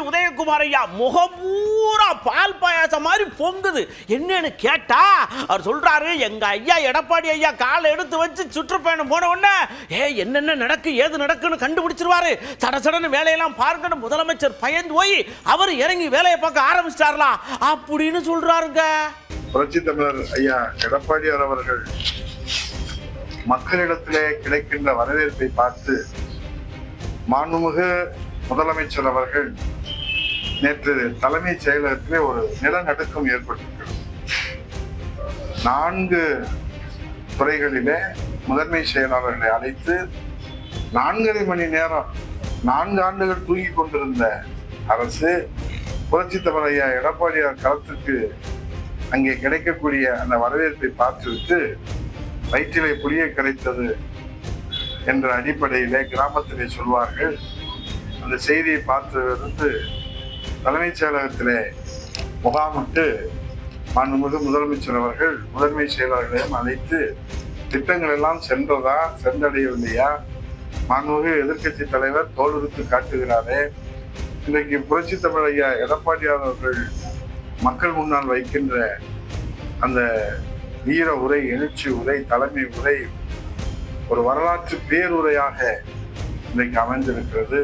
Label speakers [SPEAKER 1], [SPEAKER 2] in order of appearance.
[SPEAKER 1] உதயகுமார் ஐயா முகம் பூரா பால் பாயாசம் மாதிரி பொங்குது. என்னன்னு கேட்டா அவர் சொல்றாரு, எங்க ஐயா எடப்பாடி ஐயா காலை எடுத்து வச்சு சுற்றுப்பயணம் போன உடனே என்னென்ன நடக்கு ஏது நடக்குன்னு கண்டுபிடிச்சிருவாரு. சடசடன்னு வேலையெல்லாம் பார்க்கணும். முதலமைச்சர் பயந்து போய் அவர் இறங்கி வேலையை பார்க்க ஆரம்பிச்சிட்டாரலாம் அப்படின்னு சொல்றாருங்க.
[SPEAKER 2] புரட்சி தமிழர் ஐயா எடப்பாடியார் அவர்கள் மக்களிடத்திலே கிடைக்கின்ற வரவேற்பை பார்த்து மாண்புமிகு முதலமைச்சர் அவர்கள் நேற்று தலைமைச் செயலகத்திலே ஒரு நிலநடுக்கம் ஏற்பட்டிருக்கிறது. 4 துறைகளிலே முதன்மை செயலாளர்களை அழைத்து 4.5 மணி நேரம் 4 ஆண்டுகள் தூங்கிக் கொண்டிருந்த அரசு புரட்சி தமிழர் ஐயா எடப்பாடியார் களத்துக்கு அங்கே கிடைக்கக்கூடிய அந்த வரவேற்பை பார்த்துவிட்டு வயிற்றிலே புளியை கரைத்தது என்ற அடிப்படையிலே கிராமத்திலே சொல்வார்கள். அந்த செய்தியை பார்த்ததிலிருந்து தலைமைச் செயலகத்திலே முகாமிட்டு மாண்புமிகு முதலமைச்சர் அவர்கள் முதன்மை செயலாளர்களையும் அழைத்து திட்டங்கள் எல்லாம் சென்றதா சென்றடையவில்லையா, மாண்புமிகு எதிர்கட்சி தலைவர் தோலுறுத்து காட்டுகிறாரே, இன்றைக்கு புரட்சி தமிழர் ஐயா எடப்பாடியார் அவர்கள் மக்கள் முன்னால் வைக்கின்ற அந்த வீர உரை, எழுச்சி உரை, தலைமை உரை ஒரு வரலாற்று பேருரையாக இன்றைக்கு அமைந்திருக்கிறது.